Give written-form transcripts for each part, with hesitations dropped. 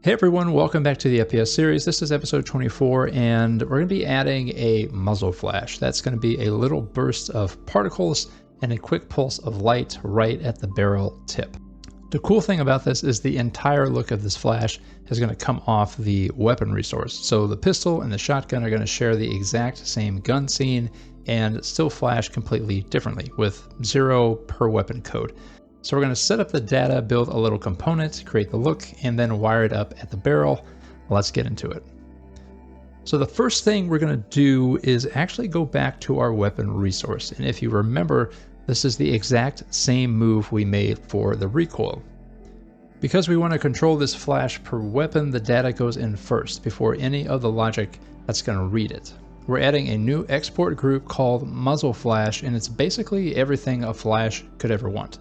Hey everyone, welcome back to the FPS series. This is episode 24 and we're going to be adding a muzzle flash. That's going to be a little burst of particles and a quick pulse of light right at the barrel tip. The cool thing about this is the entire look of this flash is going to come off the weapon resource. So the pistol and the shotgun are going to share the exact same gun scene and still flash completely differently with 0 per weapon code. So we're going to set up the data, build a little component, create the look, and then wire it up at the barrel. Let's get into it. So the first thing we're going to do is actually go back to our weapon resource. And if you remember, this is the exact same move we made for the recoil. Because we want to control this flash per weapon, the data goes in first before any of the logic that's going to read it. We're adding a new export group called MuzzleFlash, and it's basically everything a flash could ever want.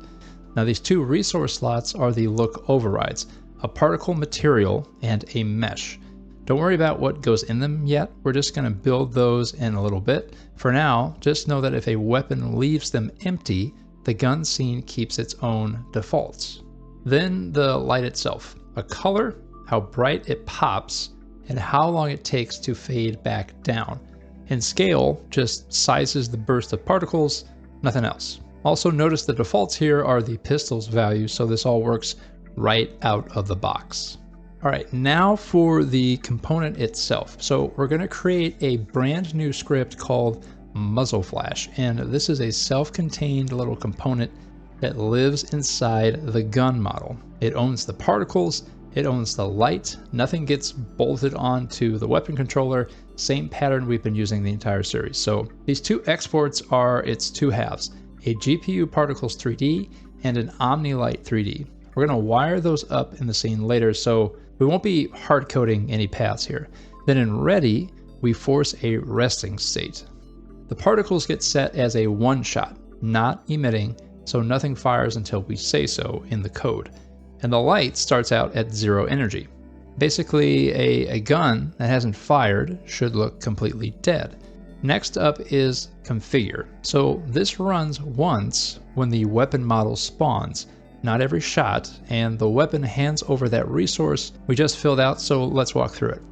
Now these two resource slots are the look overrides, a particle material and a mesh. Don't worry about what goes in them yet, we're just going to build those in a little bit. For now, just know that if a weapon leaves them empty, the gun scene keeps its own defaults. Then the light itself, a color, how bright it pops, and how long it takes to fade back down. And scale just sizes the burst of particles, nothing else. Also notice the defaults here are the pistol's value, so this all works right out of the box. Alright, now for the component itself. So we're going to create a brand new script called MuzzleFlash, and this is a self-contained little component that lives inside the gun model. It owns the particles, it owns the light, nothing gets bolted onto the weapon controller, same pattern we've been using the entire series. So these two exports are its two halves, a GPU Particles 3D and an OmniLight 3D. We're going to wire those up in the scene later, so we won't be hard coding any paths here. Then in ready, we force a resting state. The particles get set as a one-shot, not emitting, so nothing fires until we say so in the code. And the light starts out at 0 energy. Basically, a gun that hasn't fired should look completely dead. Next up is configure. So this runs once when the weapon model spawns, not every shot, and the weapon hands over that resource we just filled out, so let's walk through it.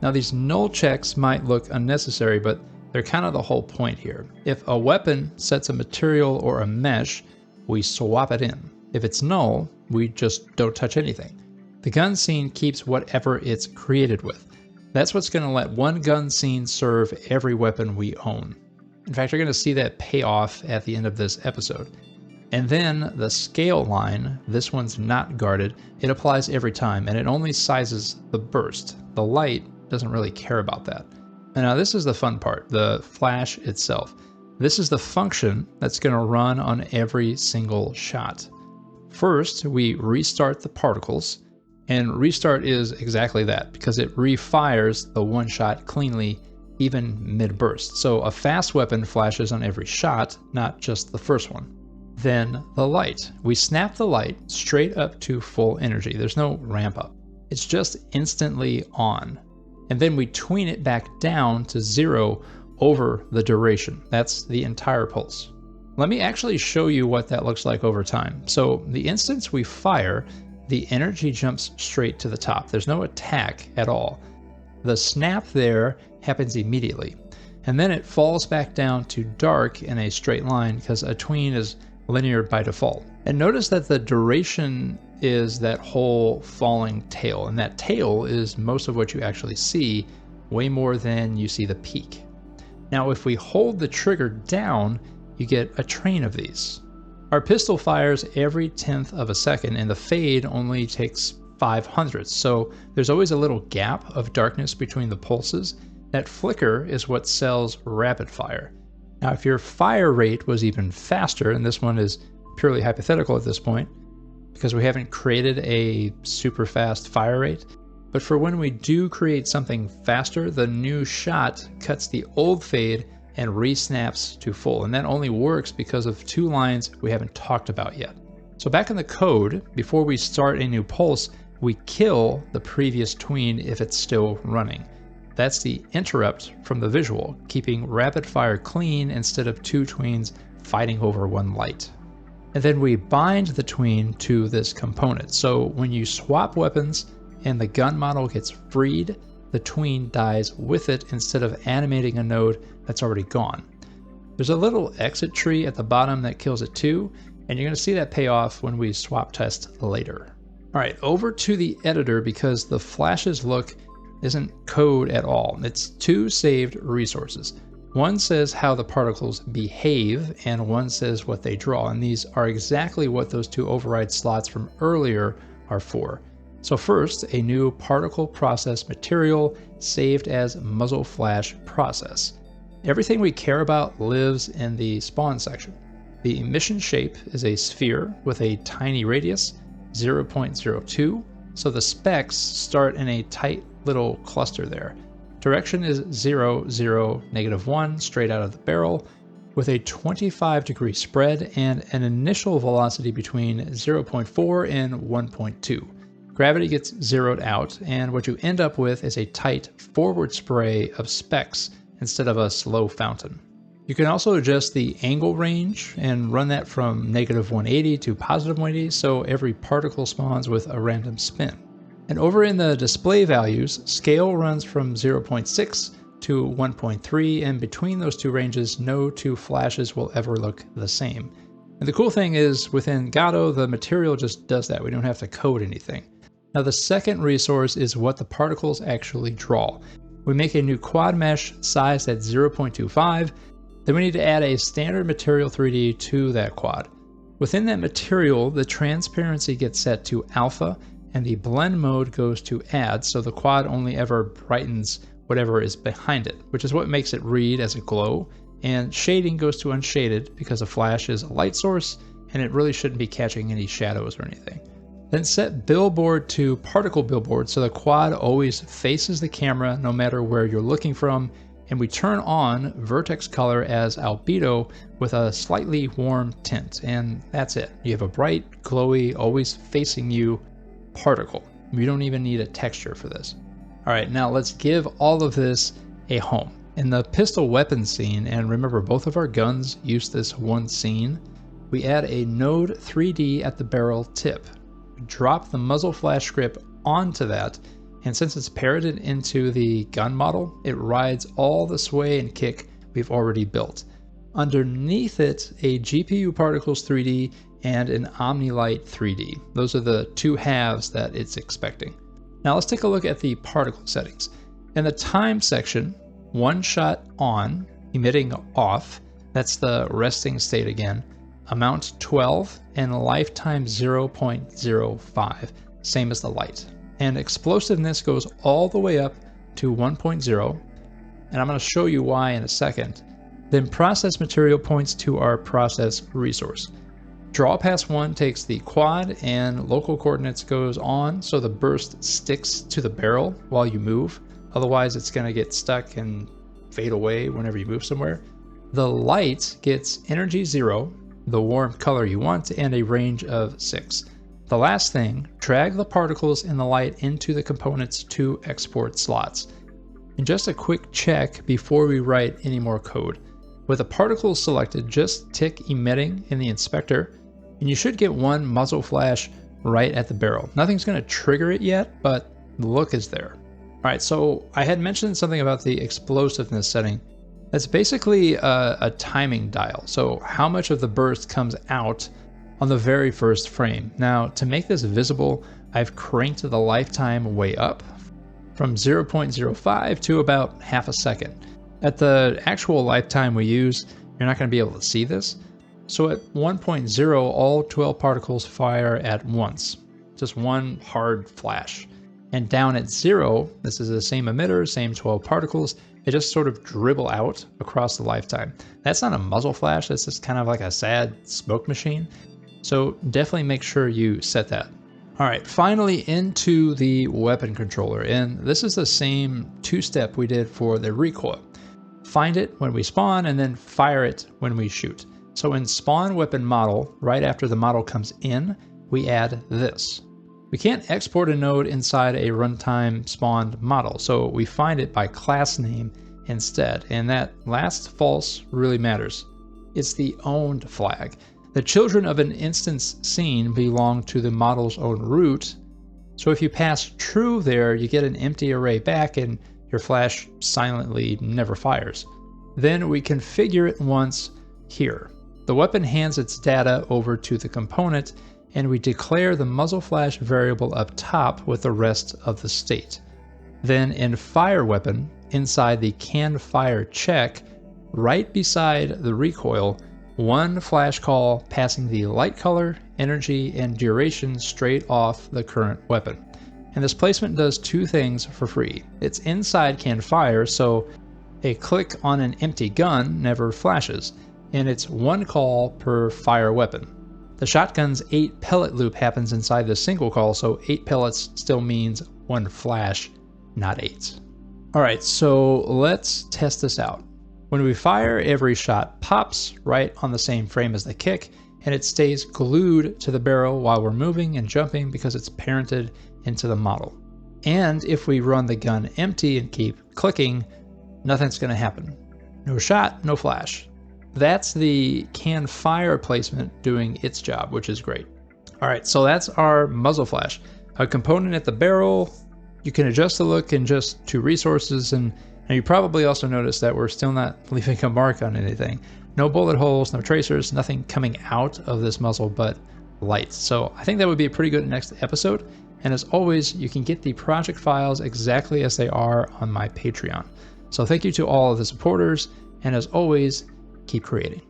Now these null checks might look unnecessary, but they're kind of the whole point here. If a weapon sets a material or a mesh, we swap it in. If it's null, we just don't touch anything. The gun scene keeps whatever it's created with. That's what's going to let one gun scene serve every weapon we own. In fact, you're going to see that pay off at the end of this episode. And then the scale line, this one's not guarded, it applies every time and it only sizes the burst. The light doesn't really care about that. And now this is the fun part, the flash itself. This is the function that's going to run on every single shot. First, we restart the particles. And restart is exactly that, because it refires the one shot cleanly, even mid-burst. So a fast weapon flashes on every shot, not just the first one. Then the light. We snap the light straight up to full energy. There's no ramp up. It's just instantly on. And then we tween it back down to 0 over the duration. That's the entire pulse. Let me actually show you what that looks like over time. So the instant we fire, the energy jumps straight to the top. There's no attack at all. The snap there happens immediately. And then it falls back down to dark in a straight line because a tween is linear by default. And notice that the duration is that whole falling tail. And that tail is most of what you actually see, way more than you see the peak. Now if we hold the trigger down, you get a train of these. Our pistol fires every 10th of a second and the fade only takes 5/100ths, so there's always a little gap of darkness between the pulses. That flicker is what sells rapid fire. Now if your fire rate was even faster, and this one is purely hypothetical at this point because we haven't created a super fast fire rate, but for when we do create something faster, the new shot cuts the old fade and re-snaps to full, and that only works because of two lines we haven't talked about yet. So back in the code, before we start a new pulse, we kill the previous tween if it's still running. That's the interrupt from the visual, keeping rapid fire clean instead of two tweens fighting over one light. And then we bind the tween to this component. So when you swap weapons, and the gun model gets freed, the tween dies with it instead of animating a node that's already gone. There's a little exit tree at the bottom that kills it too, and you're going to see that pay off when we swap test later. Alright, over to the editor because the flash's look isn't code at all. It's two saved resources. One says how the particles behave, and one says what they draw, and these are exactly what those two override slots from earlier are for. So first, a new particle process material saved as MuzzleFlash process. Everything we care about lives in the spawn section. The emission shape is a sphere with a tiny radius, 0.02, so the specks start in a tight little cluster there. Direction is 0, 0, -1 straight out of the barrel, with a 25-degree spread and an initial velocity between 0.4 and 1.2. Gravity gets zeroed out, and what you end up with is a tight forward spray of specks instead of a slow fountain. You can also adjust the angle range and run that from -180 to +180, so every particle spawns with a random spin. And over in the display values, scale runs from 0.6 to 1.3, and between those two ranges, no two flashes will ever look the same. And the cool thing is, within Godot, the material just does that. We don't have to code anything. Now the second resource is what the particles actually draw. We make a new quad mesh sized at 0.25, then we need to add a standard material 3D to that quad. Within that material, the transparency gets set to alpha, and the blend mode goes to add, so the quad only ever brightens whatever is behind it, which is what makes it read as a glow, and shading goes to unshaded because a flash is a light source, and it really shouldn't be catching any shadows or anything. Then set billboard to particle billboard so the quad always faces the camera no matter where you're looking from, and we turn on vertex color as albedo with a slightly warm tint, and that's it. You have a bright, glowy, always facing you particle. You don't even need a texture for this. Alright, now let's give all of this a home. In the pistol weapon scene, and remember both of our guns use this one scene, we add a node 3D at the barrel tip. We drop the MuzzleFlash script onto that, and since it's parroted into the gun model, it rides all the sway and kick we've already built. Underneath it, a GPU Particles 3D and an OmniLight 3D. Those are the two halves that it's expecting. Now let's take a look at the particle settings. In the time section, one shot on, emitting off, that's the resting state again, amount 12, and lifetime 0.05, same as the light. And explosiveness goes all the way up to 1.0, and I'm going to show you why in a second. Then process material points to our process resource. Draw past 1 takes the quad, and local coordinates goes on so the burst sticks to the barrel while you move. Otherwise it's going to get stuck and fade away whenever you move somewhere. The light gets energy 0, the warm color you want, and a range of 6. The last thing, drag the particles in the light into the components to export slots. And just a quick check before we write any more code. With the particles selected, just tick emitting in the inspector, and you should get one MuzzleFlash right at the barrel. Nothing's going to trigger it yet, but the look is there. Alright, so I had mentioned something about the explosiveness setting. That's basically a timing dial, so how much of the burst comes out on the very first frame. Now, to make this visible, I've cranked the lifetime way up from 0.05 to about half a second. At the actual lifetime we use, you're not going to be able to see this. So at 1.0, all 12 particles fire at once, just one hard flash. And down at 0, this is the same emitter, same 12 particles, they just sort of dribble out across the lifetime. That's not a muzzle flash, that's just kind of like a sad smoke machine. So definitely make sure you set that. Alright, finally into the weapon controller, and this is the same two-step we did for the recoil. Find it when we spawn and then fire it when we shoot. So in spawn weapon model, right after the model comes in, we add this. We can't export a node inside a runtime spawned model, so we find it by class name instead, and that last false really matters. It's the owned flag. The children of an instance scene belong to the model's own root, So if you pass true there, you get an empty array back and your flash silently never fires. Then we configure it once here. The weapon hands its data over to the component, and we declare the MuzzleFlash variable up top with the rest of the state. Then in Fire Weapon, inside the Can Fire check, right beside the recoil, one flash call passing the light color, energy, and duration straight off the current weapon. And this placement does two things for free. It's inside Can Fire, so a click on an empty gun never flashes, and it's one call per fire weapon. The shotgun's 8 pellet loop happens inside the single call, so 8 pellets still means one flash, not 8. Alright, so let's test this out. When we fire, every shot pops right on the same frame as the kick, and it stays glued to the barrel while we're moving and jumping because it's parented into the model. And if we run the gun empty and keep clicking, nothing's going to happen. No shot, no flash. That's the Can Fire placement doing its job, which is great. Alright, so that's our MuzzleFlash. A component at the barrel. You can adjust the look in just 2 resources, and you probably also noticed that we're still not leaving a mark on anything. No bullet holes, no tracers, nothing coming out of this muzzle but lights. So I think that would be a pretty good next episode. And as always, you can get the project files exactly as they are on my Patreon. So thank you to all of the supporters, and as always, keep creating.